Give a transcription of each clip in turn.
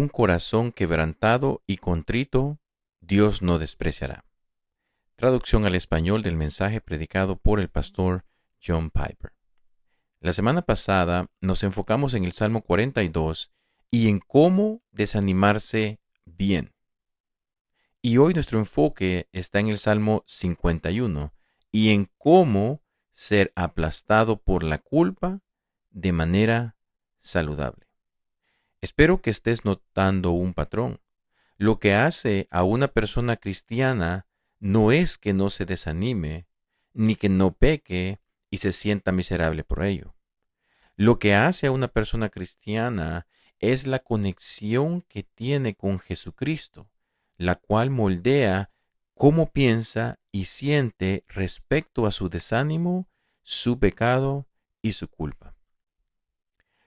Un corazón quebrantado y contrito, Dios no despreciará. Traducción al español del mensaje predicado por el pastor John Piper. La semana pasada nos enfocamos en el Salmo 42 y en cómo desanimarse bien. Y hoy nuestro enfoque está en el Salmo 51 y en cómo ser aplastado por la culpa de manera saludable. Espero que estés notando un patrón. Lo que hace a una persona cristiana no es que no se desanime, ni que no peque y se sienta miserable por ello. Lo que hace a una persona cristiana es la conexión que tiene con Jesucristo, la cual moldea cómo piensa y siente respecto a su desánimo, su pecado y su culpa.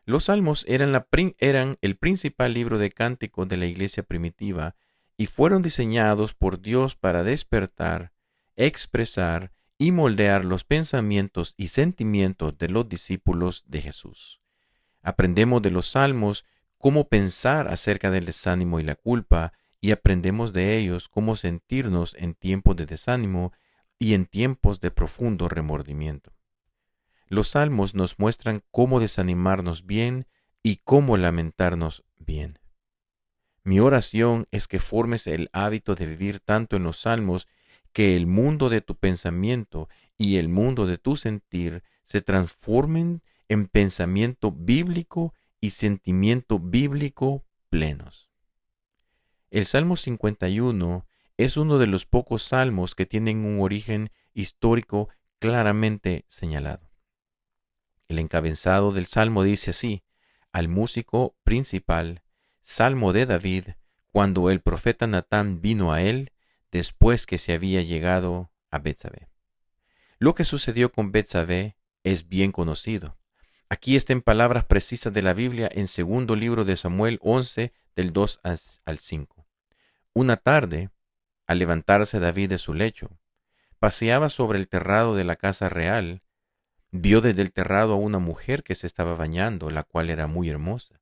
Los salmos eran el principal libro de cánticos de la iglesia primitiva y fueron diseñados por Dios para despertar, expresar y moldear los pensamientos y sentimientos de los discípulos de Jesús. Aprendemos de los salmos cómo pensar acerca del desánimo y la culpa, y aprendemos de ellos cómo sentirnos en tiempos de desánimo y en tiempos de profundo remordimiento. Los salmos nos muestran cómo desanimarnos bien y cómo lamentarnos bien. Mi oración es que formes el hábito de vivir tanto en los salmos que el mundo de tu pensamiento y el mundo de tu sentir se transformen en pensamiento bíblico y sentimiento bíblico plenos. El Salmo 51 es uno de los pocos salmos que tienen un origen histórico claramente señalado. El encabezado del salmo dice así: al músico principal, salmo de David, cuando el profeta Natán vino a él después que se había llegado a Betsabé. Lo que sucedió con Betsabé es bien conocido. Aquí está en palabras precisas de la Biblia en segundo libro de Samuel 11, del 2 al 5. Una tarde, al levantarse David de su lecho, paseaba sobre el terrado de la casa real. Vio desde el terrado a una mujer que se estaba bañando, la cual era muy hermosa.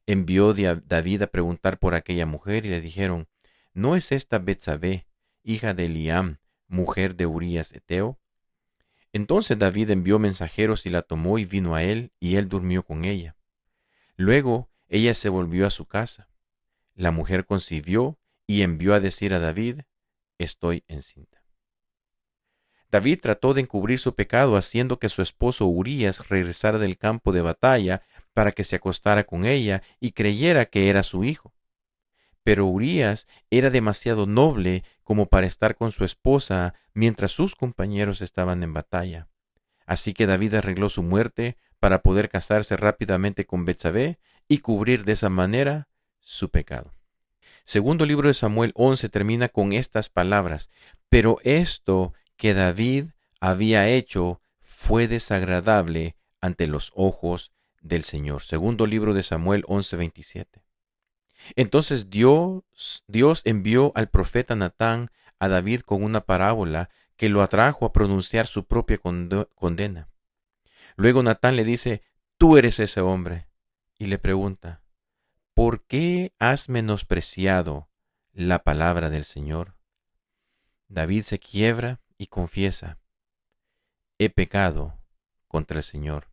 Envió David a preguntar por aquella mujer y le dijeron: ¿no es esta Betsabé, hija de Eliam, mujer de Urías Eteo? Entonces David envió mensajeros y la tomó y vino a él, y él durmió con ella. Luego ella se volvió a su casa. La mujer concibió y envió a decir a David: estoy encinta. David trató de encubrir su pecado haciendo que su esposo Urías regresara del campo de batalla para que se acostara con ella y creyera que era su hijo. Pero Urías era demasiado noble como para estar con su esposa mientras sus compañeros estaban en batalla. Así que David arregló su muerte para poder casarse rápidamente con Betsabé y cubrir de esa manera su pecado. Segundo libro de Samuel 11 termina con estas palabras: pero esto que David había hecho fue desagradable ante los ojos del Señor. Segundo libro de Samuel 11:27. Entonces Dios envió al profeta Natán a David con una parábola que lo atrajo a pronunciar su propia condena. Luego Natán le dice: tú eres ese hombre. Y le pregunta: ¿por qué has menospreciado la palabra del Señor? David se quiebra y confiesa: he pecado contra el Señor.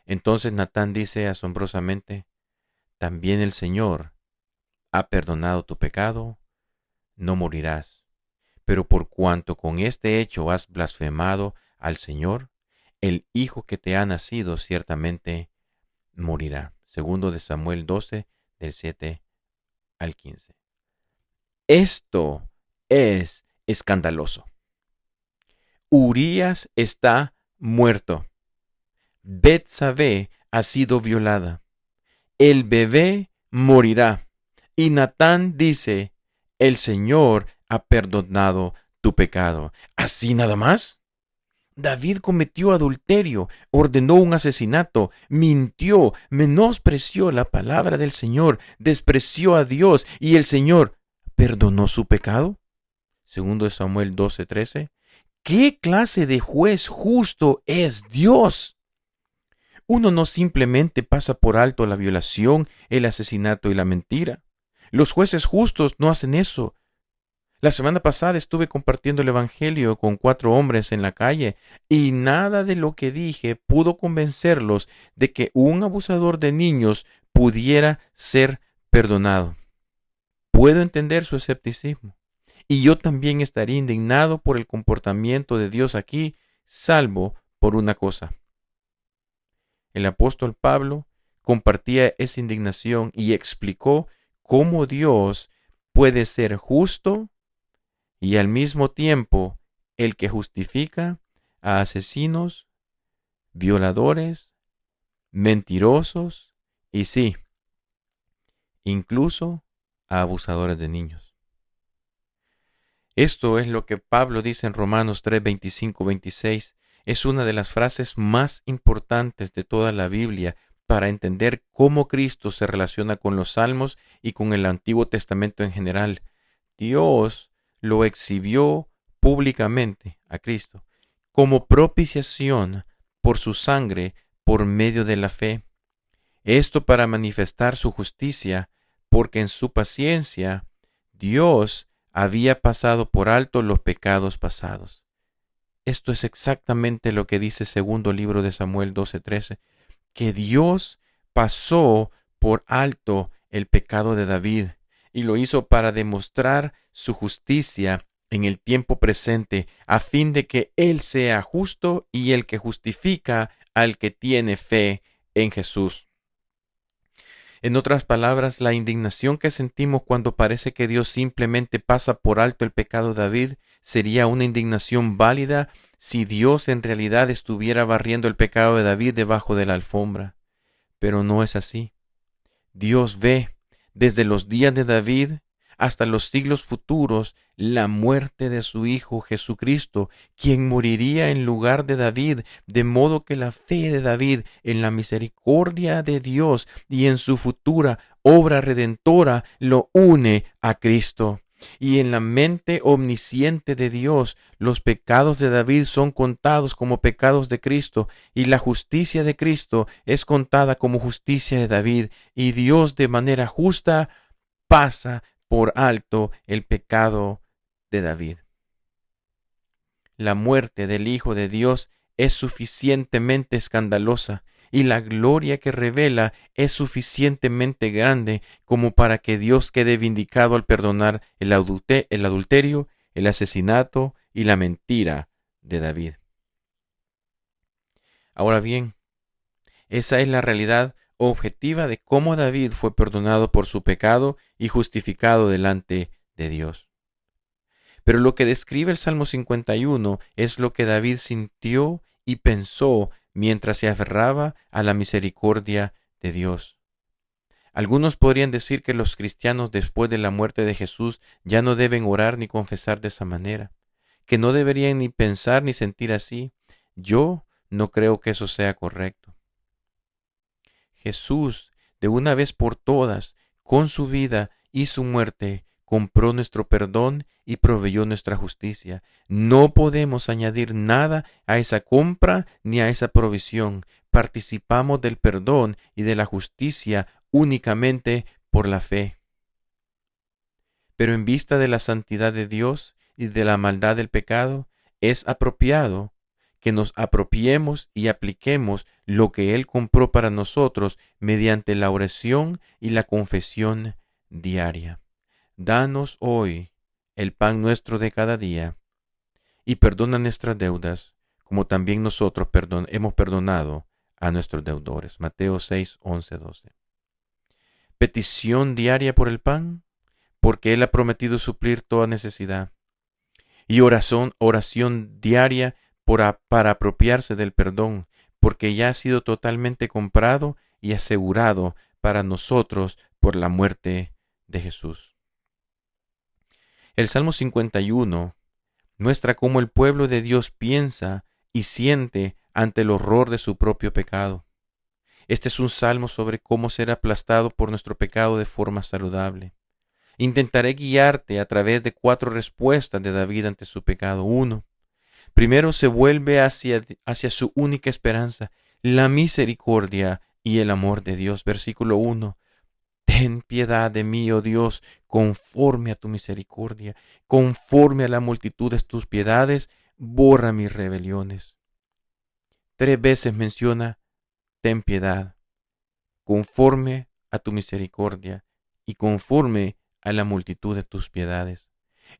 Entonces Natán dice asombrosamente: también el Señor ha perdonado tu pecado, no morirás. Pero por cuanto con este hecho has blasfemado al Señor, el hijo que te ha nacido ciertamente morirá. Segundo de Samuel 12, del 7 al 15. Esto es escandaloso. Urías está muerto. Betsabé ha sido violada. El bebé morirá. Y Natán dice: el Señor ha perdonado tu pecado. ¿Así nada más? David cometió adulterio, ordenó un asesinato, mintió, menospreció la palabra del Señor, despreció a Dios, y el Señor perdonó su pecado. Segundo Samuel 12:13. ¿Qué clase de juez justo es Dios? Uno no simplemente pasa por alto la violación, el asesinato y la mentira. Los jueces justos no hacen eso. La semana pasada estuve compartiendo el Evangelio con 4 hombres en la calle y nada de lo que dije pudo convencerlos de que un abusador de niños pudiera ser perdonado. Puedo entender su escepticismo y yo también estaría indignado por el comportamiento de Dios aquí, salvo por una cosa. El apóstol Pablo compartía esa indignación y explicó cómo Dios puede ser justo y al mismo tiempo el que justifica a asesinos, violadores, mentirosos y sí, incluso a abusadores de niños. Esto es lo que Pablo dice en Romanos 3, 25, 26. Es una de las frases más importantes de toda la Biblia para entender cómo Cristo se relaciona con los Salmos y con el Antiguo Testamento en general. Dios lo exhibió públicamente a Cristo como propiciación por su sangre por medio de la fe. Esto para manifestar su justicia, porque en su paciencia Dios había pasado por alto los pecados pasados. Esto es exactamente lo que dice segundo libro de Samuel 12:13, que Dios pasó por alto el pecado de David y lo hizo para demostrar su justicia en el tiempo presente, a fin de que Él sea justo y el que justifica al que tiene fe en Jesús. En otras palabras, la indignación que sentimos cuando parece que Dios simplemente pasa por alto el pecado de David sería una indignación válida si Dios en realidad estuviera barriendo el pecado de David debajo de la alfombra. Pero no es así. Dios ve desde los días de David hasta los siglos futuros la muerte de su Hijo Jesucristo, quien moriría en lugar de David, de modo que la fe de David en la misericordia de Dios y en su futura obra redentora lo une a Cristo. Y en la mente omnisciente de Dios, los pecados de David son contados como pecados de Cristo, y la justicia de Cristo es contada como justicia de David, y Dios de manera justa pasa por alto el pecado de David. La muerte del Hijo de Dios es suficientemente escandalosa y la gloria que revela es suficientemente grande como para que Dios quede vindicado al perdonar el adulterio, el asesinato y la mentira de David. Ahora bien, esa es la realidad objetiva de cómo David fue perdonado por su pecado y justificado delante de Dios. Pero lo que describe el Salmo 51 es lo que David sintió y pensó mientras se aferraba a la misericordia de Dios. Algunos podrían decir que los cristianos después de la muerte de Jesús ya no deben orar ni confesar de esa manera, que no deberían ni pensar ni sentir así. Yo no creo que eso sea correcto. Jesús, de una vez por todas, con su vida y su muerte, compró nuestro perdón y proveyó nuestra justicia. No podemos añadir nada a esa compra ni a esa provisión. Participamos del perdón y de la justicia únicamente por la fe. Pero en vista de la santidad de Dios y de la maldad del pecado, es apropiado que nos apropiemos y apliquemos lo que Él compró para nosotros mediante la oración y la confesión diaria. Danos hoy el pan nuestro de cada día, y perdona nuestras deudas, como también nosotros hemos perdonado a nuestros deudores. Mateo 6, 11, 12. Petición diaria por el pan, porque Él ha prometido suplir toda necesidad. Y oración diaria para apropiarse del perdón, porque ya ha sido totalmente comprado y asegurado para nosotros por la muerte de Jesús. El Salmo 51 muestra cómo el pueblo de Dios piensa y siente ante el horror de su propio pecado. Este es un salmo sobre cómo ser aplastado por nuestro pecado de forma saludable. Intentaré guiarte a través de 4 respuestas de David ante su pecado. 1. Primero se vuelve hacia su única esperanza. la misericordia y el amor de Dios. Versículo 1. Ten piedad de mí, oh Dios, conforme a tu misericordia, conforme a la multitud de tus piedades, borra mis rebeliones. 3 veces menciona, ten piedad, conforme a tu misericordia y conforme a la multitud de tus piedades.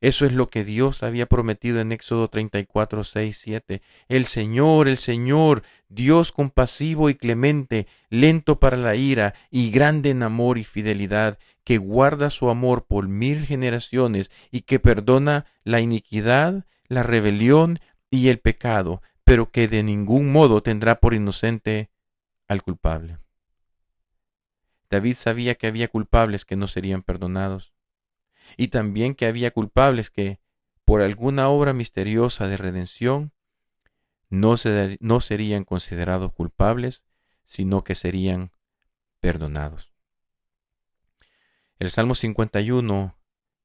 Eso es lo que Dios había prometido en Éxodo 34, 6, 7. El Señor, Dios compasivo y clemente, lento para la ira y grande en amor y fidelidad, que guarda su amor por 1000 generaciones y que perdona la iniquidad, la rebelión y el pecado, pero que de ningún modo tendrá por inocente al culpable. David sabía que había culpables que no serían perdonados, y también que había culpables que, por alguna obra misteriosa de redención, no serían considerados culpables, sino que serían perdonados. El Salmo 51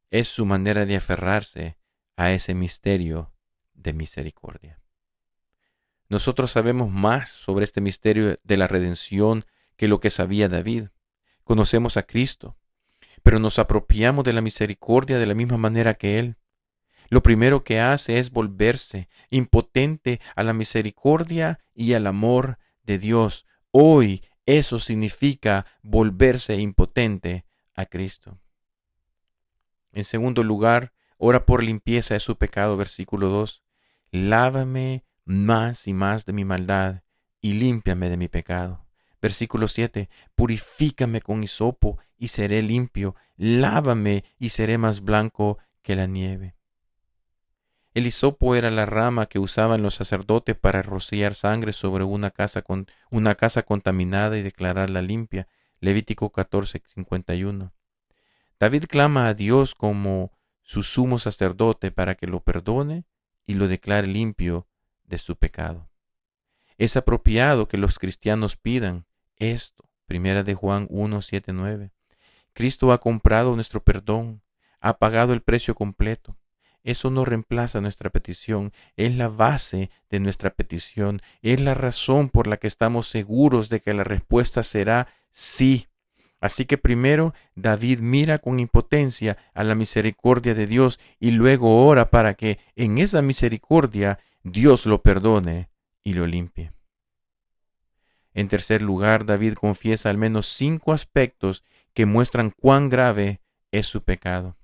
es su manera de aferrarse a ese misterio de misericordia. Nosotros sabemos más sobre este misterio de la redención que lo que sabía David. Conocemos a Cristo, pero nos apropiamos de la misericordia de la misma manera que Él. Lo primero que hace es volverse impotente a la misericordia y al amor de Dios. Hoy eso significa volverse impotente a Cristo. En segundo lugar, ora por limpieza de su pecado, versículo 2. Lávame más y más de mi maldad y límpiame de mi pecado. Versículo 7. Purifícame con hisopo y seré limpio. Lávame y seré más blanco que la nieve. El hisopo era la rama que usaban los sacerdotes para rociar sangre sobre una casa contaminada y declararla limpia. Levítico 14:51. David clama a Dios como su sumo sacerdote para que lo perdone y lo declare limpio de su pecado. Es apropiado que los cristianos pidan esto. Primera de Juan 1, 7, 9. Cristo ha comprado nuestro perdón, ha pagado el precio completo. Eso no reemplaza nuestra petición, es la base de nuestra petición, es la razón por la que estamos seguros de que la respuesta será sí. Así que primero David mira con impotencia a la misericordia de Dios y luego ora para que en esa misericordia Dios lo perdone y lo limpie. En tercer lugar, David confiesa al menos 5 aspectos que muestran cuán grave es su pecado.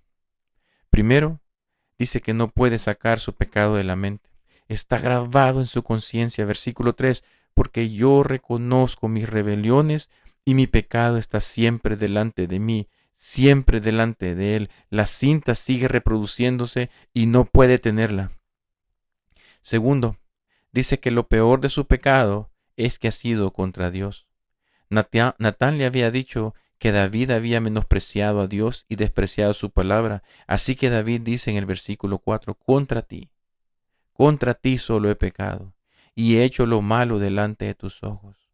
Primero, dice que no puede sacar su pecado de la mente. Está grabado en su conciencia, versículo 3, porque yo reconozco mis rebeliones y mi pecado está siempre delante de mí, siempre delante de él. La cinta sigue reproduciéndose y no puede tenerla. Segundo, dice que lo peor de su pecado es que ha sido contra Dios. Natán le había dicho que David había menospreciado a Dios y despreciado su palabra. Así que David dice en el versículo 4, contra ti solo he pecado, y he hecho lo malo delante de tus ojos.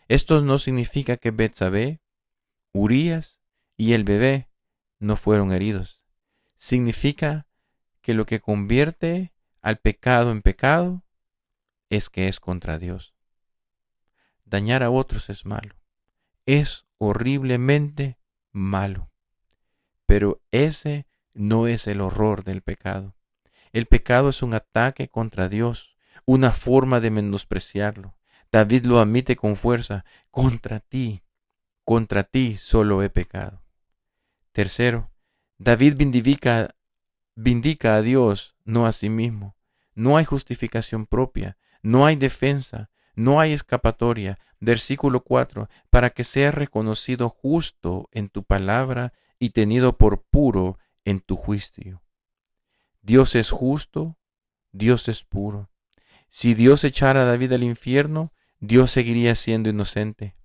Esto no significa que Betsabé, Urías y el bebé no fueron heridos. Significa que lo que convierte al pecado en pecado es que es contra Dios. Dañar a otros es malo. Es horriblemente malo. Pero ese no es el horror del pecado. El pecado es un ataque contra Dios, una forma de menospreciarlo. David lo admite con fuerza. Contra ti solo he pecado. Tercero, David vindica a Dios, no a sí mismo. No hay justificación propia, no hay defensa, no hay escapatoria. Versículo 4, para que seas reconocido justo en tu palabra y tenido por puro en tu juicio. Dios es justo, Dios es puro. Si Dios echara a David al infierno, Dios seguiría siendo inocente.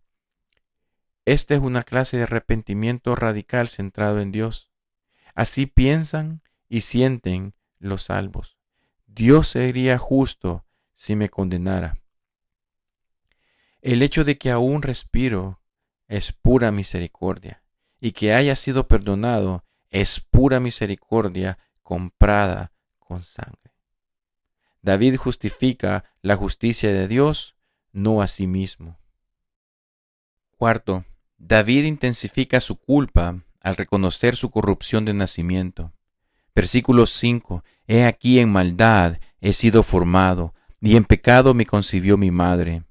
Esta es una clase de arrepentimiento radical centrado en Dios. Así piensan y sienten los salvos. Dios sería justo si me condenara. El hecho de que aún respiro es pura misericordia, y que haya sido perdonado es pura misericordia comprada con sangre. David justifica la justicia de Dios, no a sí mismo. Cuarto, David intensifica su culpa al reconocer su corrupción de nacimiento. Versículo 5. He aquí en maldad he sido formado, y en pecado me concibió mi madre.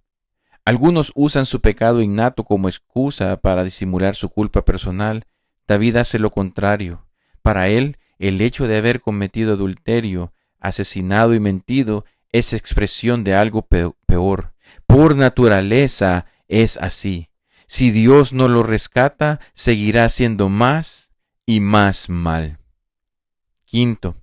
Algunos usan su pecado innato como excusa para disimular su culpa personal. David hace lo contrario. Para él, el hecho de haber cometido adulterio, asesinado y mentido es expresión de algo peor. Por naturaleza es así. Si Dios no lo rescata, seguirá haciendo más y más mal. Quinto,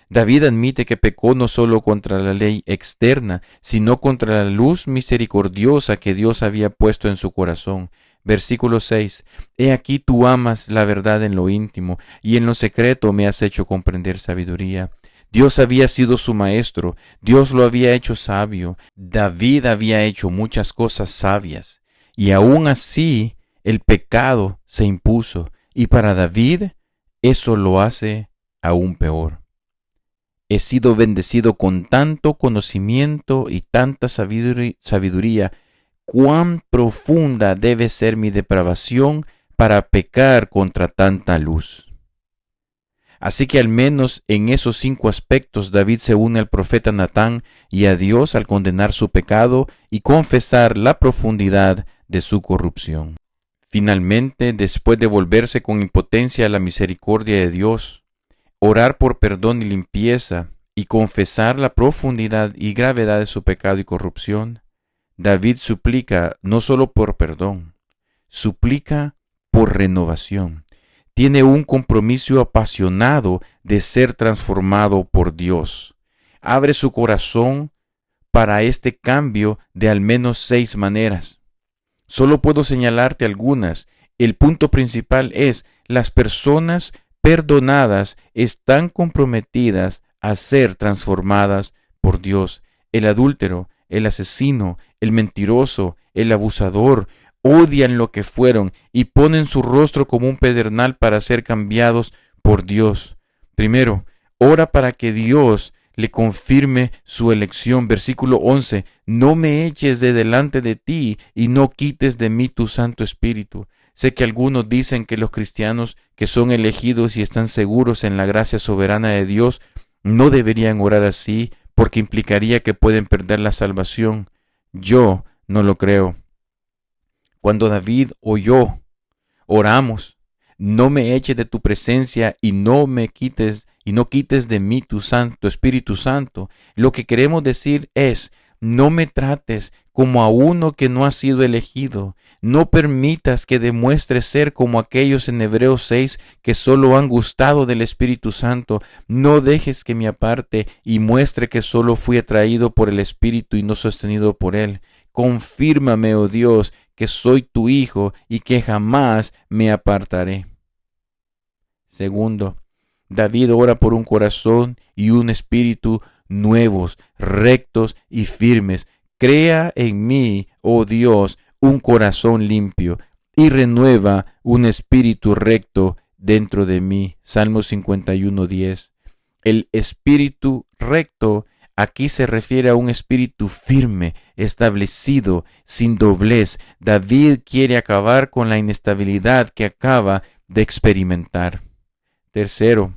David admite que pecó no solo contra la ley externa, sino contra la luz misericordiosa que Dios había puesto en su corazón. Versículo 6. He aquí tú amas la verdad en lo íntimo, y en lo secreto me has hecho comprender sabiduría. Dios había sido su maestro, Dios lo había hecho sabio, David había hecho muchas cosas sabias, y aún así el pecado se impuso, y para David eso lo hace aún peor. He sido bendecido con tanto conocimiento y tanta sabiduría. Cuán profunda debe ser mi depravación para pecar contra tanta luz. Así que al menos en esos 5 aspectos David se une al profeta Natán y a Dios al condenar su pecado y confesar la profundidad de su corrupción. Finalmente, después de volverse con impotencia a la misericordia de Dios, orar por perdón y limpieza y confesar la profundidad y gravedad de su pecado y corrupción, David suplica no solo por perdón, suplica por renovación. Tiene un compromiso apasionado de ser transformado por Dios. Abre su corazón para este cambio de al menos 6 maneras. Solo puedo señalarte algunas. El punto principal es: las personas perdonadas están comprometidas a ser transformadas por Dios. El adúltero, el asesino, el mentiroso, el abusador, odian lo que fueron y ponen su rostro como un pedernal para ser cambiados por Dios. Primero, ora para que Dios le confirme su elección. Versículo 11. No me eches de delante de ti y no quites de mí tu Santo Espíritu. Sé que algunos dicen que los cristianos que son elegidos y están seguros en la gracia soberana de Dios no deberían orar así porque implicaría que pueden perder la salvación. Yo no lo creo. Cuando David o yo oramos, no me eches de tu presencia y no quites de mí tu Espíritu Santo, lo que queremos decir es: no me trates como a uno que no ha sido elegido. No permitas que demuestre ser como aquellos en Hebreos 6 que solo han gustado del Espíritu Santo. No dejes que me aparte y muestre que solo fui atraído por el Espíritu y no sostenido por él. Confírmame, oh Dios, que soy tu hijo y que jamás me apartaré. Segundo, David ora por un corazón y un espíritu nuevos, rectos y firmes. Crea en mí, oh Dios, un corazón limpio y renueva un espíritu recto dentro de mí. Salmo 51:10. El espíritu recto aquí se refiere a un espíritu firme, establecido, sin doblez. David quiere acabar con la inestabilidad que acaba de experimentar. Tercero,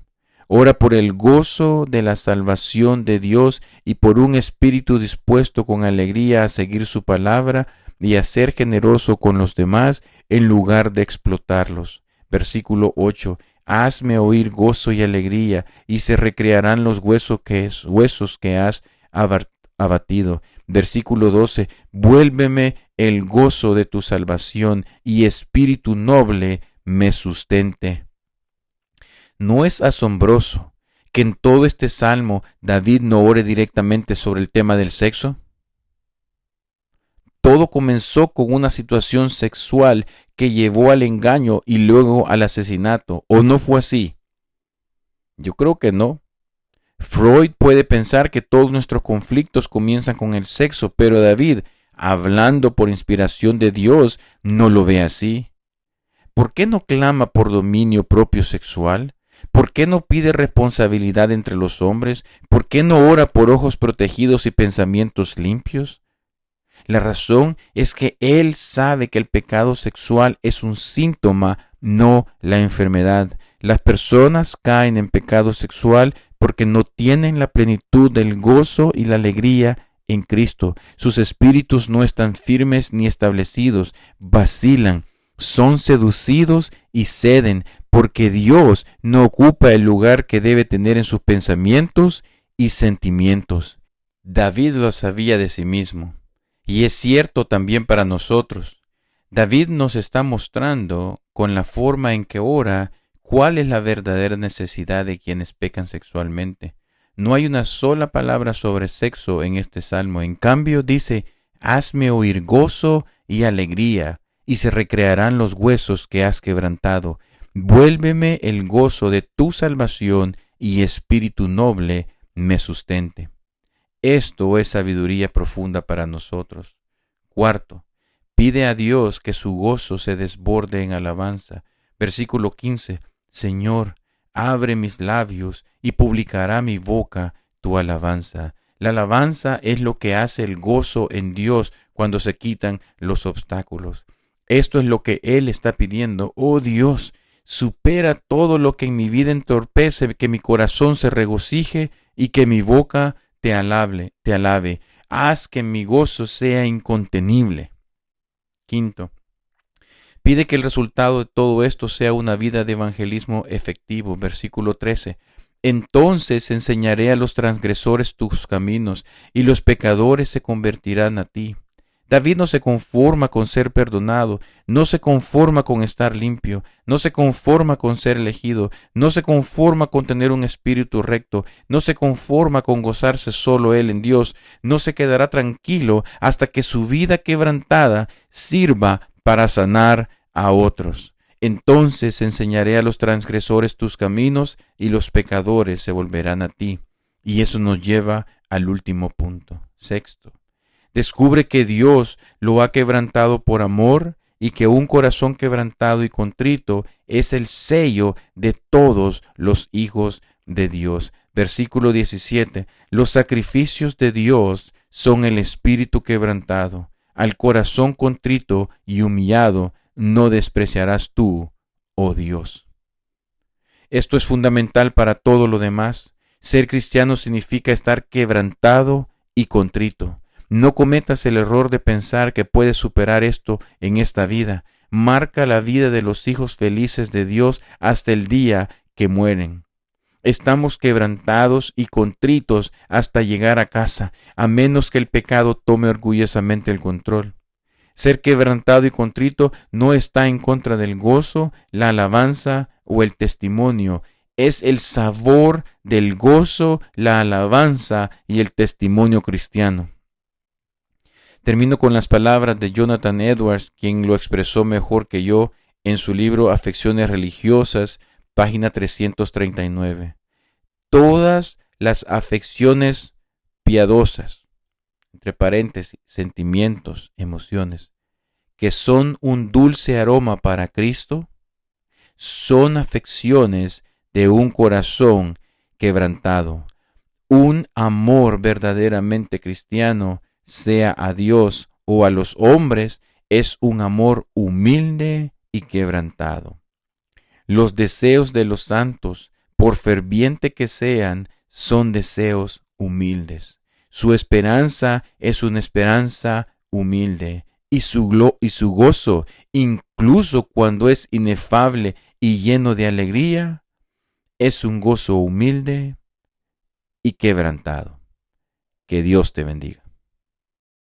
ora por el gozo de la salvación de Dios y por un espíritu dispuesto con alegría a seguir su palabra y a ser generoso con los demás en lugar de explotarlos. Versículo 8. Hazme oír gozo y alegría, y se recrearán los huesos que has abatido. Versículo 12. Vuélveme el gozo de tu salvación, y espíritu noble me sustente. ¿No es asombroso que en todo este salmo David no ore directamente sobre el tema del sexo? Todo comenzó con una situación sexual que llevó al engaño y luego al asesinato. ¿O no fue así? Yo creo que no. Freud puede pensar que todos nuestros conflictos comienzan con el sexo, pero David, hablando por inspiración de Dios, no lo ve así. ¿Por qué no clama por dominio propio sexual? ¿Por qué no pide responsabilidad entre los hombres? ¿Por qué no ora por ojos protegidos y pensamientos limpios? La razón es que Él sabe que el pecado sexual es un síntoma, no la enfermedad. Las personas caen en pecado sexual porque no tienen la plenitud del gozo y la alegría en Cristo. Sus espíritus no están firmes ni establecidos, vacilan, son seducidos y ceden, porque Dios no ocupa el lugar que debe tener en sus pensamientos y sentimientos. David lo sabía de sí mismo, y es cierto también para nosotros. David nos está mostrando con la forma en que ora cuál es la verdadera necesidad de quienes pecan sexualmente. No hay una sola palabra sobre sexo en este salmo. En cambio dice, hazme oír gozo y alegría, y se recrearán los huesos que has quebrantado. Vuélveme el gozo de tu salvación, y espíritu noble me sustente. Esto es sabiduría profunda para nosotros. Cuarto, pide a Dios que su gozo se desborde en alabanza. Versículo 15, Señor, abre mis labios y publicará mi boca tu alabanza. La alabanza es lo que hace el gozo en Dios cuando se quitan los obstáculos. Esto es lo que Él está pidiendo. Oh Dios, supera todo lo que en mi vida entorpece, que mi corazón se regocije y que mi boca te alabe. Haz que mi gozo sea incontenible. Quinto, pide que el resultado de todo esto sea una vida de evangelismo efectivo. Versículo 13. Entonces enseñaré a los transgresores tus caminos, y los pecadores se convertirán a ti. David no se conforma con ser perdonado, no se conforma con estar limpio, no se conforma con ser elegido, no se conforma con tener un espíritu recto, no se conforma con gozarse solo él en Dios, no se quedará tranquilo hasta que su vida quebrantada sirva para sanar a otros. Entonces enseñaré a los transgresores tus caminos, y los pecadores se volverán a ti. Y eso nos lleva al último punto. Sexto, descubre que Dios lo ha quebrantado por amor, y que un corazón quebrantado y contrito es el sello de todos los hijos de Dios. Versículo 17. Los sacrificios de Dios son el espíritu quebrantado. Al corazón contrito y humillado no despreciarás tú, oh Dios. Esto es fundamental para todo lo demás. Ser cristiano significa estar quebrantado y contrito. No cometas el error de pensar que puedes superar esto en esta vida. Marca la vida de los hijos felices de Dios hasta el día que mueren. Estamos quebrantados y contritos hasta llegar a casa, a menos que el pecado tome orgullosamente el control. Ser quebrantado y contrito no está en contra del gozo, la alabanza o el testimonio. Es el sabor del gozo, la alabanza y el testimonio cristiano. Termino con las palabras de Jonathan Edwards, quien lo expresó mejor que yo en su libro Afecciones Religiosas, página 339. Todas las afecciones piadosas, entre paréntesis, sentimientos, emociones, que son un dulce aroma para Cristo, son afecciones de un corazón quebrantado. Un amor verdaderamente cristiano, sea a Dios o a los hombres, es un amor humilde y quebrantado. Los deseos de los santos, por ferviente que sean, son deseos humildes. Su esperanza es una esperanza humilde, y su gozo, incluso cuando es inefable y lleno de alegría, es un gozo humilde y quebrantado. Que Dios te bendiga.